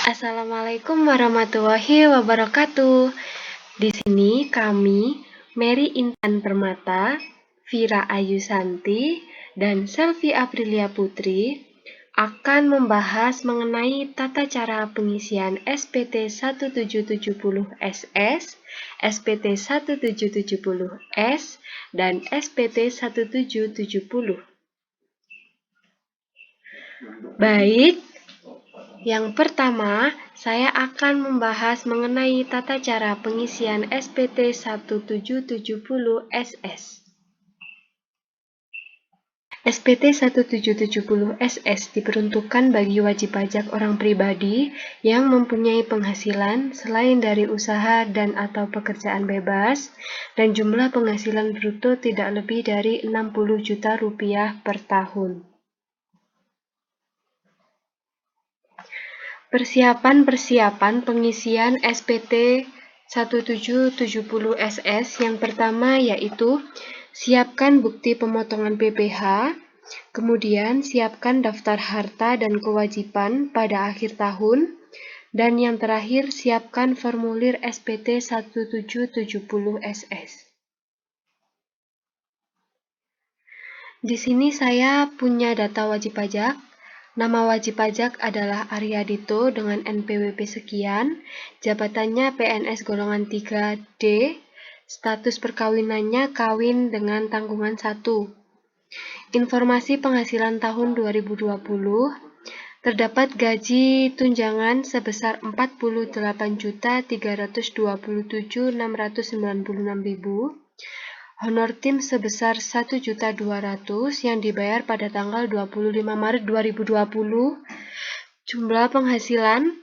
Assalamualaikum warahmatullahi wabarakatuh. Di sini kami, Mary Intan Permata, Vira Ayu Santi, dan Selvi Aprilia Putri akan membahas mengenai tata cara pengisian SPT 1770SS, SPT 1770S, dan SPT 1770. Baik, yang pertama, saya akan membahas mengenai tata cara pengisian SPT 1770SS. SPT 1770SS diperuntukkan bagi wajib pajak orang pribadi yang mempunyai penghasilan selain dari usaha dan/atau pekerjaan bebas dan jumlah penghasilan bruto tidak lebih dari 60 juta rupiah per tahun. Persiapan pengisian SPT 1770SS yang pertama yaitu siapkan bukti pemotongan PPh, kemudian siapkan daftar harta dan kewajiban pada akhir tahun, dan yang terakhir siapkan formulir SPT 1770SS. Di sini saya punya data wajib pajak. Nama wajib pajak adalah Aryadito dengan NPWP sekian, jabatannya PNS golongan 3D, status perkawinannya kawin dengan tanggungan 1. Informasi penghasilan tahun 2020, terdapat gaji tunjangan sebesar 48.327.696.000, honor tim sebesar 1.200.000 yang dibayar pada tanggal 25 Maret 2020. Jumlah penghasilan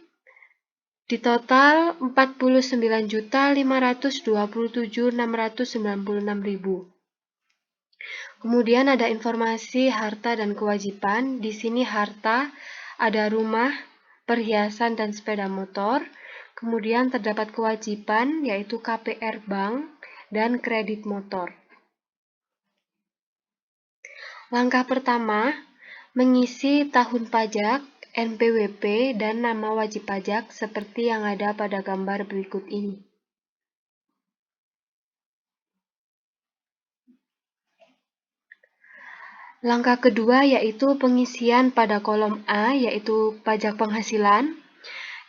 di total 49.527.696.000. Kemudian ada informasi harta dan kewajiban. Di sini harta ada rumah, perhiasan dan sepeda motor. Kemudian terdapat kewajiban yaitu KPR bank dan kredit motor. Langkah pertama, mengisi tahun pajak, NPWP, dan nama wajib pajak seperti yang ada pada gambar berikut ini. Langkah kedua yaitu pengisian pada kolom A, yaitu pajak penghasilan.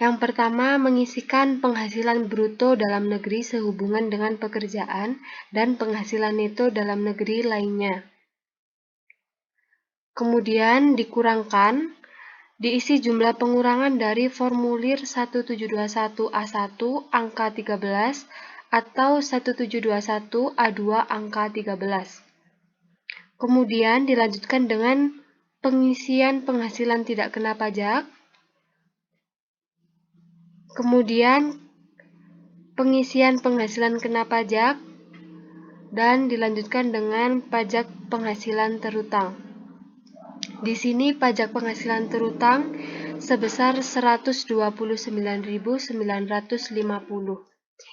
Yang pertama, mengisikan penghasilan bruto dalam negeri sehubungan dengan pekerjaan dan penghasilan neto dalam negeri lainnya. Kemudian dikurangkan, diisi jumlah pengurangan dari formulir 1721A1 angka 13 atau 1721A2 angka 13. Kemudian dilanjutkan dengan pengisian penghasilan tidak kena pajak. Kemudian pengisian penghasilan kena pajak dan dilanjutkan dengan pajak penghasilan terutang. Di sini pajak penghasilan terutang sebesar 129.950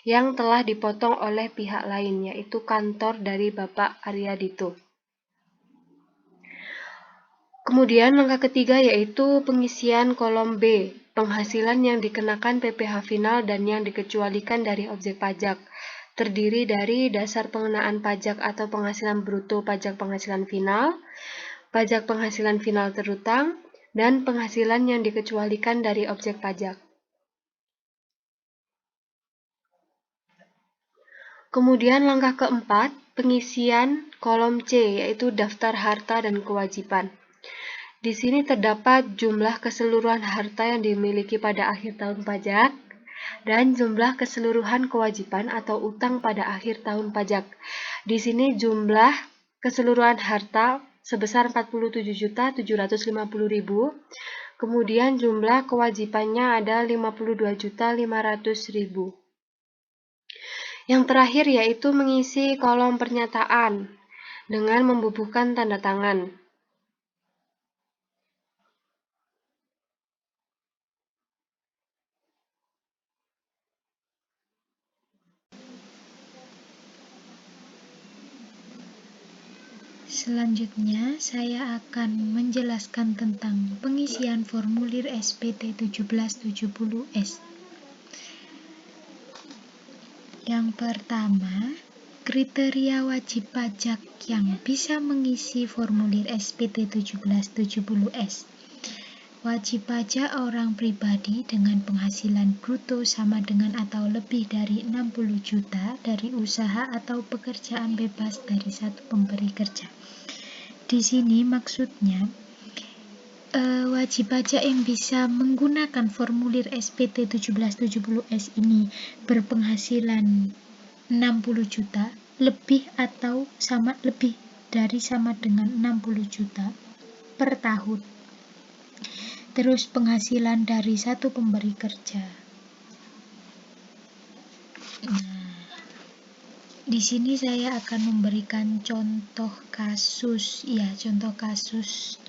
yang telah dipotong oleh pihak lain, yaitu kantor dari Bapak Aryadito. Kemudian langkah ketiga yaitu pengisian kolom B, penghasilan yang dikenakan PPh final dan yang dikecualikan dari objek pajak, terdiri dari dasar pengenaan pajak atau penghasilan bruto pajak penghasilan final, pajak penghasilan final terutang, dan penghasilan yang dikecualikan dari objek pajak. Kemudian langkah keempat, pengisian kolom C, yaitu daftar harta dan kewajiban. Di sini terdapat jumlah keseluruhan harta yang dimiliki pada akhir tahun pajak dan jumlah keseluruhan kewajiban atau utang pada akhir tahun pajak. Di sini jumlah keseluruhan harta sebesar 47.750.000. Kemudian jumlah kewajibannya ada 52.500.000. Yang terakhir yaitu mengisi kolom pernyataan dengan membubuhkan tanda tangan. Selanjutnya, saya akan menjelaskan tentang pengisian formulir SPT 1770S. Yang pertama, kriteria wajib pajak yang bisa mengisi formulir SPT 1770S. Wajib pajak orang pribadi dengan penghasilan bruto sama dengan atau lebih dari 60 juta dari usaha atau pekerjaan bebas dari satu pemberi kerja. Di sini maksudnya wajib pajak yang bisa menggunakan formulir SPT 1770S ini berpenghasilan 60 juta lebih atau lebih dari sama dengan 60 juta per tahun. Terus penghasilan dari satu pemberi kerja. Nah, di sini saya akan memberikan contoh kasus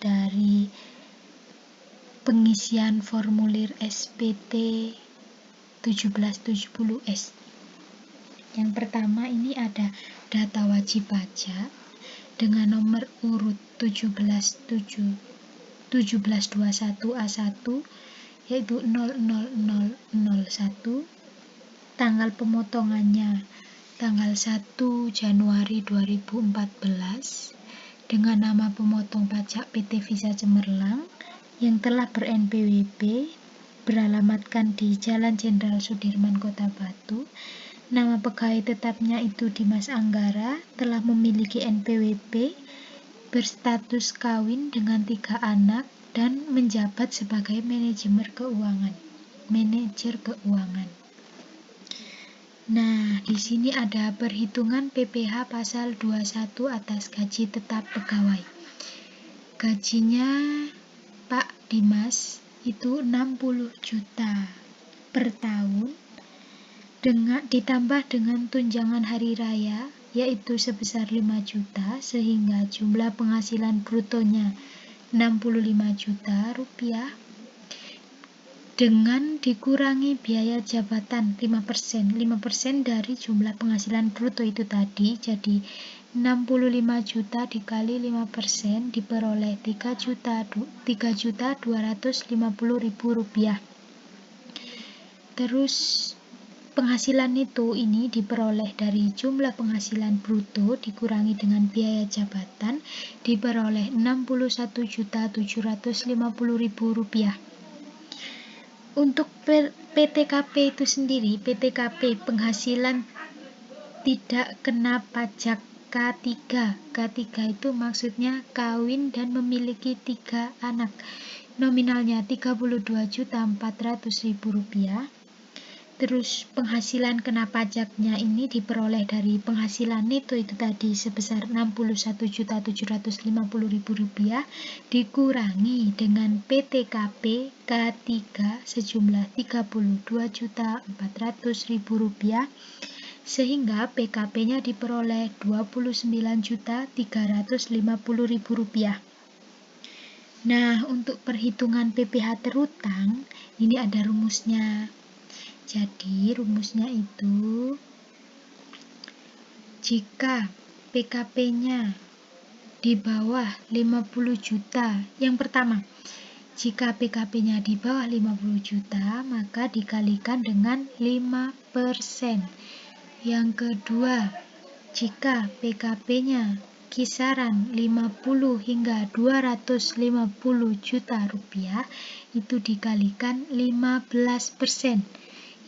dari pengisian formulir SPT 1770S. Yang pertama ini ada data wajib pajak dengan nomor urut 1721A1 yaitu 00001, tanggal pemotongannya tanggal 1 Januari 2014 dengan nama pemotong pajak PT Visa Cemerlang yang telah ber-NPWP beralamatkan di Jalan Jenderal Sudirman, Kota Batu. Nama pegawai tetapnya itu Dimas Anggara, telah memiliki NPWP, berstatus kawin dengan 3 anak, dan menjabat sebagai manajer keuangan. Nah, di sini ada perhitungan PPh pasal 21 atas gaji tetap pegawai. Gajinya Pak Dimas itu 60 juta per tahun, ditambah dengan tunjangan hari raya yaitu sebesar 5 juta, sehingga jumlah penghasilan brutonya 65 juta rupiah, dengan dikurangi biaya jabatan 5% dari jumlah penghasilan bruto itu tadi, jadi 65 juta dikali 5% diperoleh 3.250.000 rupiah. Terus penghasilan ini diperoleh dari jumlah penghasilan bruto dikurangi dengan biaya jabatan diperoleh 61.750.000 rupiah. Untuk PTKP itu sendiri, PTKP penghasilan tidak kena pajak K3. K3 itu maksudnya kawin dan memiliki 3 anak. Nominalnya 32.400.000 rupiah. Terus penghasilan kena pajaknya ini diperoleh dari penghasilan neto itu tadi sebesar 61.750.000 rupiah dikurangi dengan PTKP K3 sejumlah 32.400.000 rupiah, sehingga PKP-nya diperoleh 29.350.000 rupiah. Nah, untuk perhitungan PPh terutang ini ada rumusnya. Jadi rumusnya itu, jika PKP-nya di bawah 50 juta, yang pertama, jika PKP-nya di bawah 50 juta, maka dikalikan dengan 5%. Yang kedua, jika PKP-nya kisaran 50 hingga 250 juta rupiah, itu dikalikan 15%.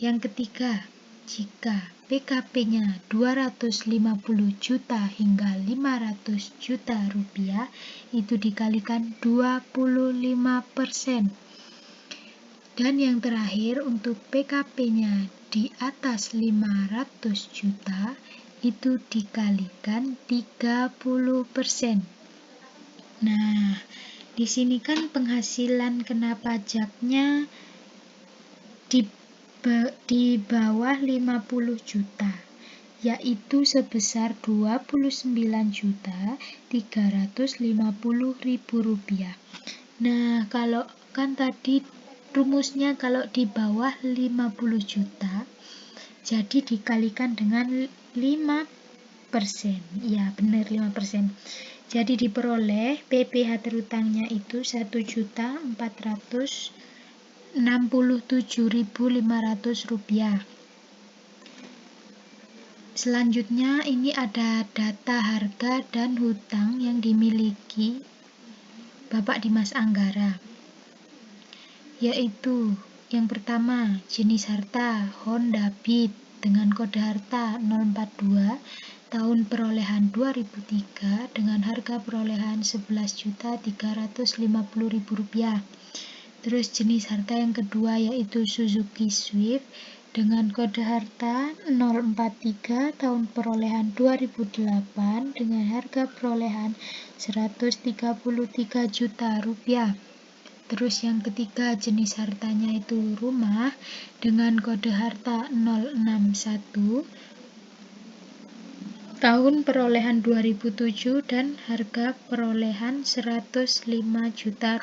Yang ketiga, jika PKP-nya 250 juta hingga 500 juta rupiah, itu dikalikan 25%. Dan yang terakhir, untuk PKP-nya di atas 500 juta, itu dikalikan 30%. Nah, di sini kan penghasilan kena pajaknya di bawah 50 juta, yaitu sebesar 29.350.000 rupiah. Nah, kalau kan tadi rumusnya kalau di bawah 50 juta, jadi dikalikan dengan 5%. Ya, benar 5%. Jadi diperoleh PPh terhutangnya itu 1.467.500 rupiah. Selanjutnya ini ada data harga dan hutang yang dimiliki Bapak Dimas Anggara, yaitu yang pertama jenis harta Honda Beat dengan kode harta 042 tahun perolehan 2003 dengan harga perolehan Rp11.350.000. Terus jenis harta yang kedua yaitu Suzuki Swift dengan kode harta 043 tahun perolehan 2008 dengan harga perolehan Rp133 juta. Terus yang ketiga jenis hartanya itu rumah dengan kode harta 061 tahun perolehan 2007 dan harga perolehan Rp105 juta.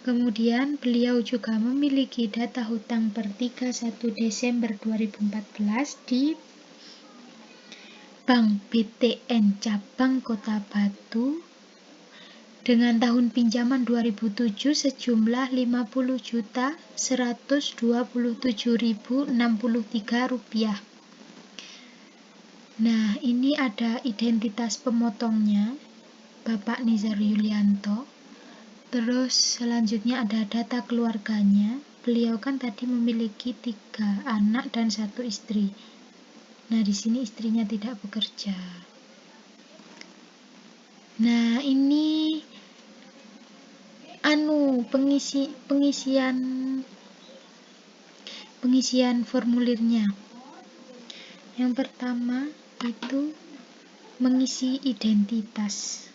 Kemudian beliau juga memiliki data hutang per 31 Desember 2014 di Bank BTN Cabang Kota Batu dengan tahun pinjaman 2007 sejumlah Rp50.127.063. Nah, ini ada identitas pemotongnya, Bapak Nizar Yulianto. Terus selanjutnya ada data keluarganya. Beliau kan tadi memiliki 3 anak dan 1 istri. Nah, di sini istrinya tidak bekerja. Nah, ini pengisian formulirnya. Yang pertama itu mengisi identitas.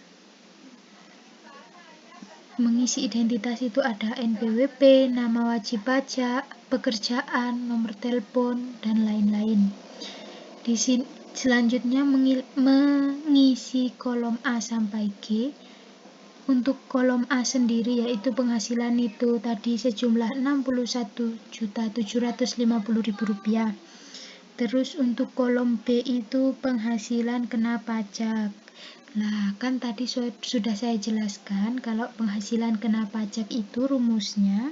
Mengisi identitas itu ada NPWP, nama wajib pajak, pekerjaan, nomor telepon, dan lain-lain. Di sini selanjutnya mengisi kolom A sampai G. Untuk kolom A sendiri yaitu penghasilan itu tadi sejumlah Rp61.750.000. Terus untuk kolom B itu penghasilan kena pajak. Nah, kan tadi sudah saya jelaskan kalau penghasilan kena pajak itu rumusnya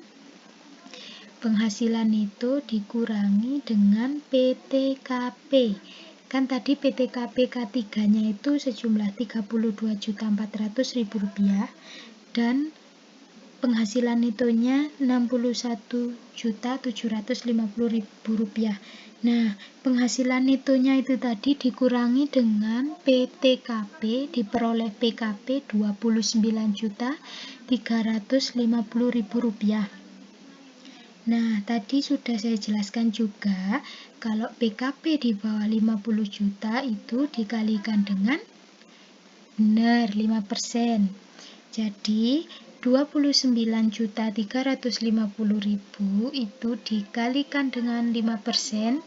penghasilan itu dikurangi dengan PTKP. Kan tadi PTKP K3-nya itu sejumlah Rp32.400.000 dan penghasilan itunya Rp61.750.000. Nah, penghasilan itunya itu tadi dikurangi dengan PTKP diperoleh PKP Rp29.350.000. Nah, tadi sudah saya jelaskan juga kalau PKP di bawah 50 juta itu dikalikan dengan benar 5%. Jadi 29.350.000 itu dikalikan dengan 5%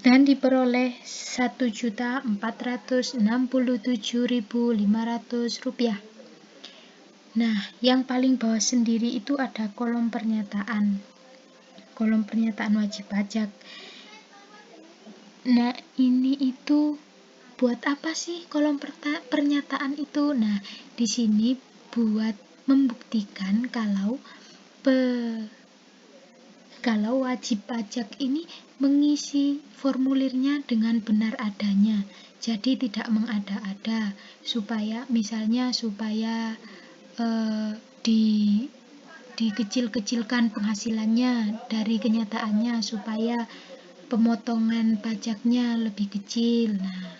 dan diperoleh Rp1.467.500. Nah, yang paling bawah sendiri itu ada kolom pernyataan wajib pajak. Nah, ini itu buat apa sih kolom pernyataan itu? Nah, di sini buat membuktikan kalau wajib pajak ini mengisi formulirnya dengan benar adanya. Jadi tidak mengada-ada supaya dikecil-kecilkan penghasilannya dari kenyataannya supaya pemotongan pajaknya lebih kecil. Nah,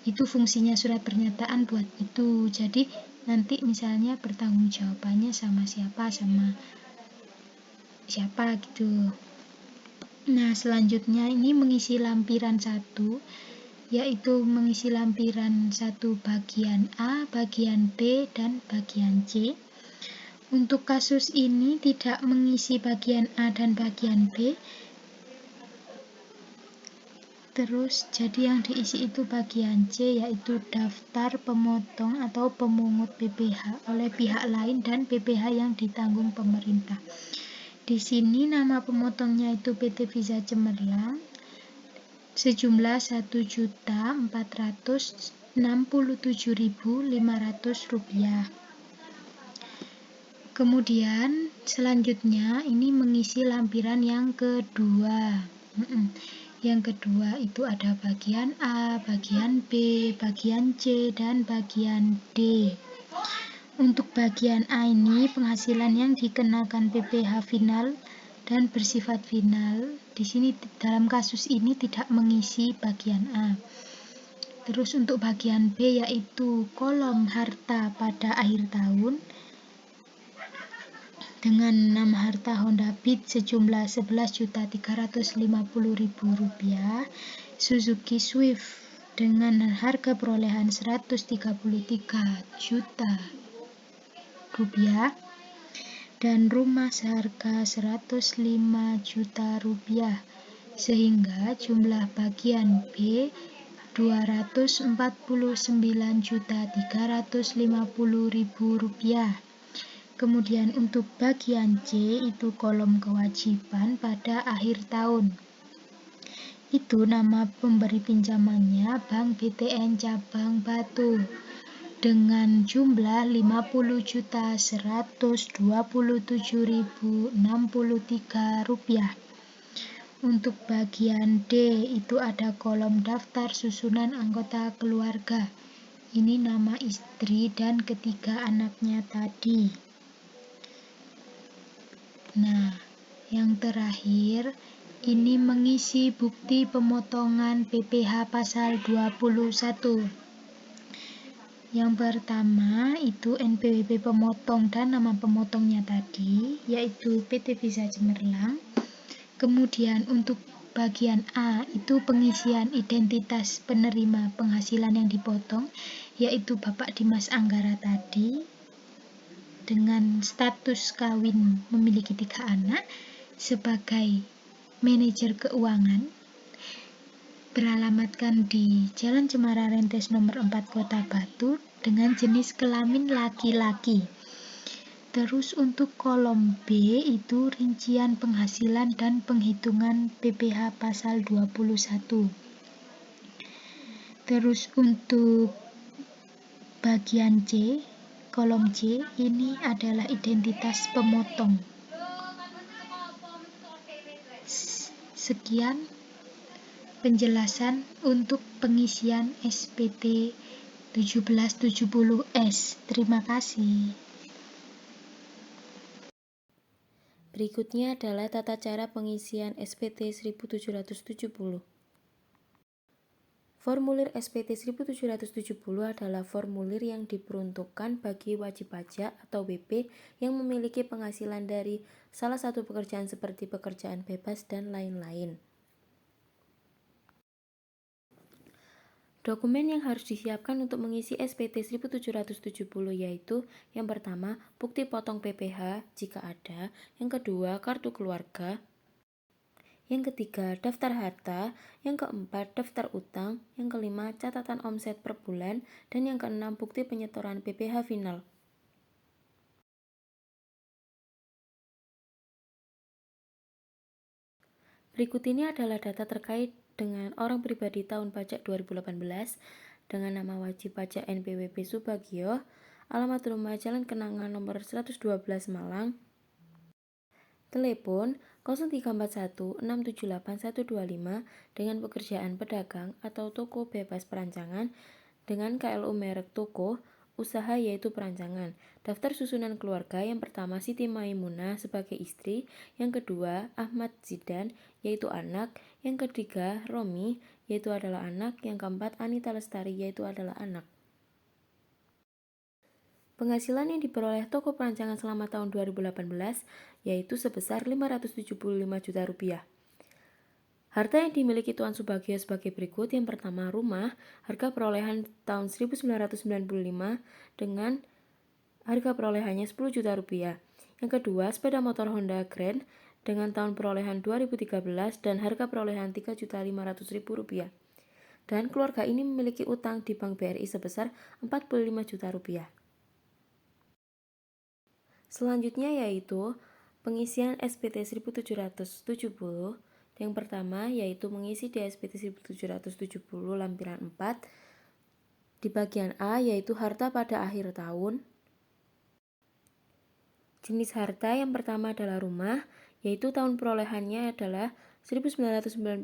itu fungsinya surat pernyataan buat itu. Jadi nanti misalnya pertanggungjawabannya sama siapa gitu. Nah, selanjutnya ini mengisi lampiran 1, yaitu mengisi lampiran 1 bagian A, bagian B, dan bagian C. Untuk kasus ini tidak mengisi bagian A dan bagian B. Terus jadi yang diisi itu bagian C, yaitu daftar pemotong atau pemungut PPh oleh pihak lain dan PPh yang ditanggung pemerintah. Di sini nama pemotongnya itu PT Visa Cemerlang sejumlah Rp1.400.000 Rp67.500. Kemudian selanjutnya ini mengisi lampiran yang kedua. Yang kedua itu ada bagian A, bagian B, bagian C, dan bagian D. Untuk bagian A ini penghasilan yang dikenakan PPh final dan bersifat final. Di sini dalam kasus ini tidak mengisi bagian A. Terus untuk bagian B yaitu kolom harta pada akhir tahun dengan nama harta Honda Beat sejumlah Rp11.350.000, Suzuki Swift dengan harga perolehan Rp133 juta, dan rumah seharga Rp105 juta, sehingga jumlah bagian B Rp249.350.000. Kemudian untuk bagian C itu kolom kewajiban pada akhir tahun. Itu nama pemberi pinjamannya Bank BTN Cabang Batu dengan jumlah Rp50.127.063. Untuk bagian D itu ada kolom daftar susunan anggota keluarga. Ini nama istri dan ketiga anaknya tadi. Nah, yang terakhir ini mengisi bukti pemotongan PPh pasal 21. Yang pertama itu NPWP pemotong dan nama pemotongnya tadi, yaitu PT Visa Cemerlang. Kemudian untuk bagian A itu pengisian identitas penerima penghasilan yang dipotong, yaitu Bapak Dimas Anggara tadi, dengan status kawin memiliki 3 anak sebagai manajer keuangan, beralamatkan di Jalan Cemara Rentes nomor 4 Kota Batu dengan jenis kelamin laki-laki. Terus untuk kolom B itu rincian penghasilan dan penghitungan PPh pasal 21. Terus untuk bagian C, kolom C ini adalah identitas pemotong. Sekian penjelasan untuk pengisian SPT 1770S. Terima kasih. Berikutnya adalah tata cara pengisian SPT 1770. Formulir SPT 1770 adalah formulir yang diperuntukkan bagi wajib pajak atau WP yang memiliki penghasilan dari salah satu pekerjaan seperti pekerjaan bebas dan lain-lain. Dokumen yang harus disiapkan untuk mengisi SPT 1770 yaitu yang pertama, bukti potong PPh jika ada, yang kedua, kartu keluarga, yang ketiga, daftar harta, yang keempat, daftar utang, yang kelima, catatan omset per bulan, dan yang keenam, bukti penyetoran PPh final. Berikut ini adalah data terkait dengan orang pribadi tahun pajak 2018 dengan nama wajib pajak NPWP Subagio, alamat rumah Jalan Kenangan nomor 112 Malang, telepon 0341678125 dengan pekerjaan pedagang atau toko bebas perancangan dengan KLU merek toko usaha yaitu perancangan. Daftar susunan keluarga yang pertama Siti Maimunah sebagai istri, yang kedua Ahmad Zidan yaitu anak, yang ketiga Romi yaitu adalah anak, yang keempat Anita Lestari yaitu adalah anak. Penghasilan yang diperoleh toko perancangan selama tahun 2018 yaitu sebesar Rp575 juta. Harta yang dimiliki Tuan Subagio sebagai berikut. Yang pertama, rumah, harga perolehan tahun 1995 dengan harga perolehannya Rp10 juta. Yang kedua, sepeda motor Honda Grand dengan tahun perolehan 2013 dan harga perolehan Rp3.500.000. Dan keluarga ini memiliki utang di Bank BRI sebesar Rp45 juta. Selanjutnya yaitu pengisian SPT 1770. Yang pertama yaitu mengisi di SPT 1770 lampiran 4 Di bagian A yaitu harta pada akhir tahun. Jenis harta yang pertama adalah rumah, yaitu tahun perolehannya adalah 1995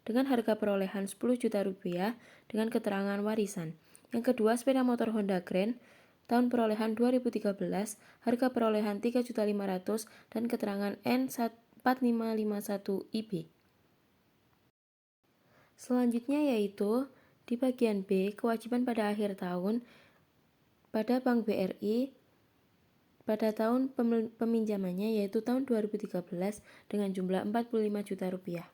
dengan harga perolehan 10 juta rupiah dengan keterangan warisan. Yang kedua, sepeda motor Honda Grand, tahun perolehan 2013, harga perolehan 3.500.000 dan keterangan N4551 IB. Selanjutnya yaitu di bagian B, kewajiban pada akhir tahun pada Bank BRI pada tahun peminjamannya yaitu tahun 2013 dengan jumlah 45 juta rupiah.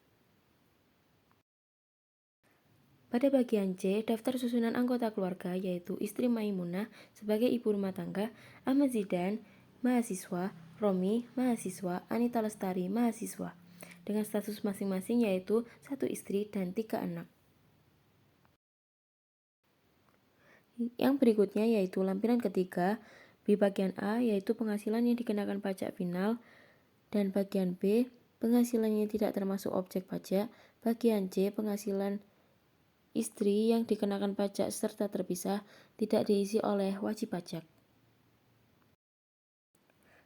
Pada bagian C, daftar susunan anggota keluarga yaitu istri Maimunah sebagai ibu rumah tangga, Ahmad Zidan, mahasiswa, Romi, mahasiswa, Anita Lestari, mahasiswa, dengan status masing-masing yaitu 1 istri dan 3 anak. Yang berikutnya yaitu lampiran ketiga, di bagian A yaitu penghasilan yang dikenakan pajak final, dan bagian B penghasilannya tidak termasuk objek pajak, bagian C penghasilan istri yang dikenakan pajak serta terpisah tidak diisi oleh wajib pajak.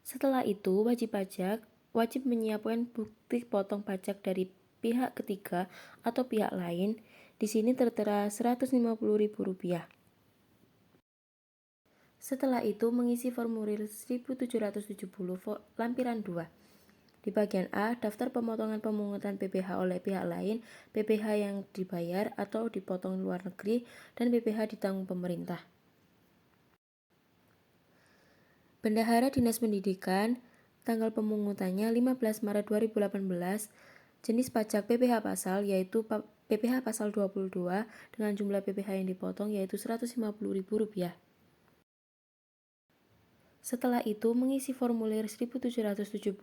Setelah itu wajib pajak wajib menyiapkan bukti potong pajak dari pihak ketiga atau pihak lain. Di sini tertera Rp150.000. Setelah itu mengisi formulir 1770 lampiran 2. Di bagian A, daftar pemotongan pemungutan PPh oleh pihak lain, PPh yang dibayar atau dipotong luar negeri, dan PPh ditanggung pemerintah. Bendahara Dinas Pendidikan, tanggal pemungutannya 15 Maret 2018, jenis pajak PPh pasal yaitu PPh pasal 22 dengan jumlah PPh yang dipotong yaitu Rp150.000. Setelah itu mengisi formulir 1770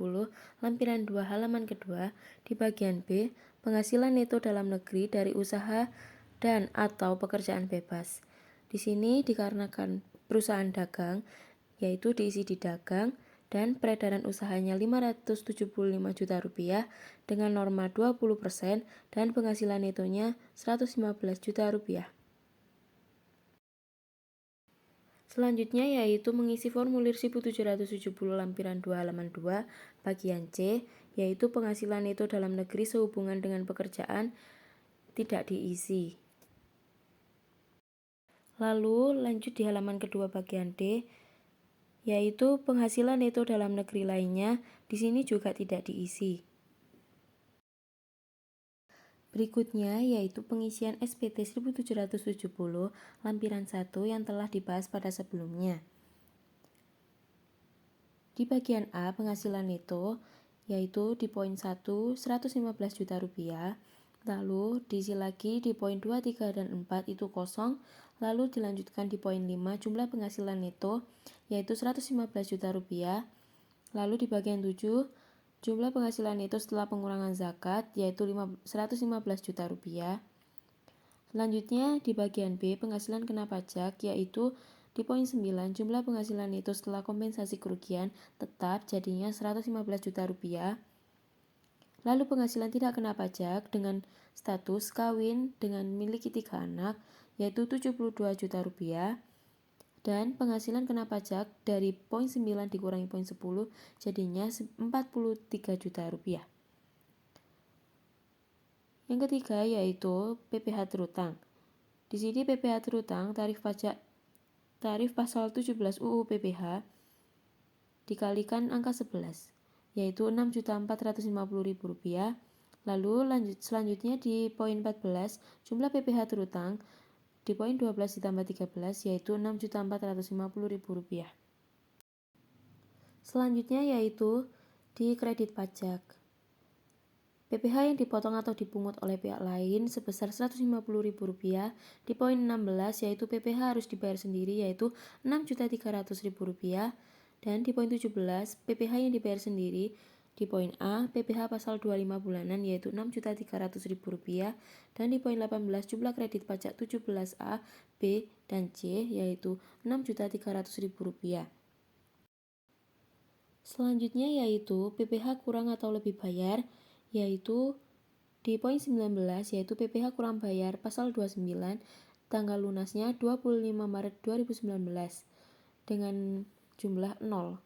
lampiran 2 halaman kedua. Di bagian B, penghasilan neto dalam negeri dari usaha dan atau pekerjaan bebas. Di sini dikarenakan perusahaan dagang, yaitu diisi di dagang, dan peredaran usahanya Rp575 juta dengan norma 20% dan penghasilan netonya Rp115 juta. Selanjutnya yaitu mengisi formulir 1770 lampiran 2 halaman 2 bagian C, yaitu penghasilan neto dalam negeri sehubungan dengan pekerjaan tidak diisi. Lalu lanjut di halaman kedua bagian D, yaitu penghasilan neto dalam negeri lainnya, di sini juga tidak diisi. Berikutnya yaitu pengisian SPT 1770 lampiran 1 yang telah dibahas pada sebelumnya. Di bagian A penghasilan neto yaitu di poin 1 Rp115 juta, lalu diisi lagi di poin 2, 3, dan 4 itu kosong, lalu dilanjutkan di poin 5 jumlah penghasilan neto yaitu Rp115 juta, lalu di bagian 7 jumlah penghasilan neto setelah pengurangan zakat yaitu Rp115 juta. Selanjutnya di bagian B penghasilan kena pajak yaitu di poin 9 jumlah penghasilan neto setelah kompensasi kerugian tetap jadinya Rp115 juta. Lalu penghasilan tidak kena pajak dengan status kawin dengan memiliki 3 anak yaitu Rp72 juta. Dan penghasilan kena pajak dari poin 9 dikurangi poin 10 jadinya Rp43 juta. Yang ketiga yaitu PPh terutang. Di sini PPh terutang tarif pasal 17 UU PPh dikalikan angka 11 yaitu Rp6.450.000. Lalu selanjutnya di poin 14 jumlah PPh terutang di poin 12 ditambah 13 yaitu Rp6.450.000. Selanjutnya yaitu di kredit pajak. PPh yang dipotong atau dipungut oleh pihak lain sebesar Rp150.000. Di poin 16 yaitu PPh harus dibayar sendiri yaitu Rp6.300.000. Dan di poin 17 PPh yang dibayar sendiri di poin A PPh pasal 25 bulanan yaitu Rp6.300.000. Dan di poin 18 jumlah kredit pajak 17A, B, dan C yaitu Rp6.300.000. Selanjutnya yaitu PPh kurang atau lebih bayar yaitu di poin 19 yaitu PPh kurang bayar pasal 29 tanggal lunasnya 25 Maret 2019 dengan jumlah 0.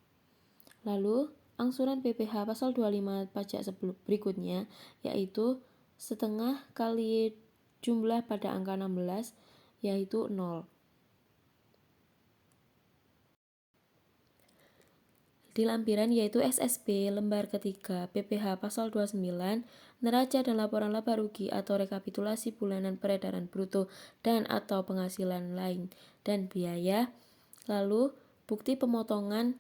Lalu, angsuran PPh pasal 25 pajak berikutnya yaitu setengah kali jumlah pada angka 16 yaitu 0. Di lampiran yaitu SSP lembar ketiga PPh pasal 29 neraca dan laporan laba rugi atau rekapitulasi bulanan peredaran bruto dan atau penghasilan lain dan biaya, lalu bukti pemotongan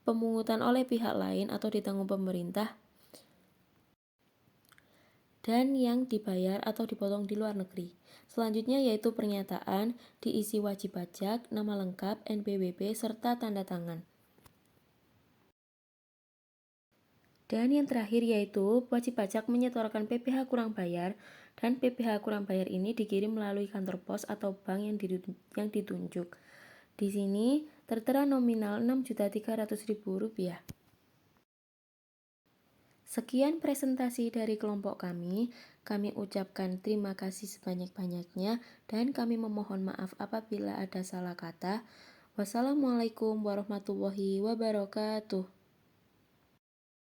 pemungutan oleh pihak lain atau ditanggung pemerintah dan yang dibayar atau dipotong di luar negeri. Selanjutnya yaitu pernyataan diisi wajib pajak, nama lengkap, NPWP, serta tanda tangan. Dan yang terakhir yaitu wajib pajak menyetorkan PPh kurang bayar dan PPh kurang bayar ini dikirim melalui kantor pos atau bank yang ditunjuk. Di sini tertera nominal Rp6.300.000. Sekian presentasi dari kelompok kami ucapkan terima kasih sebanyak-banyaknya dan kami memohon maaf apabila ada salah kata. Wassalamualaikum warahmatullahi wabarakatuh.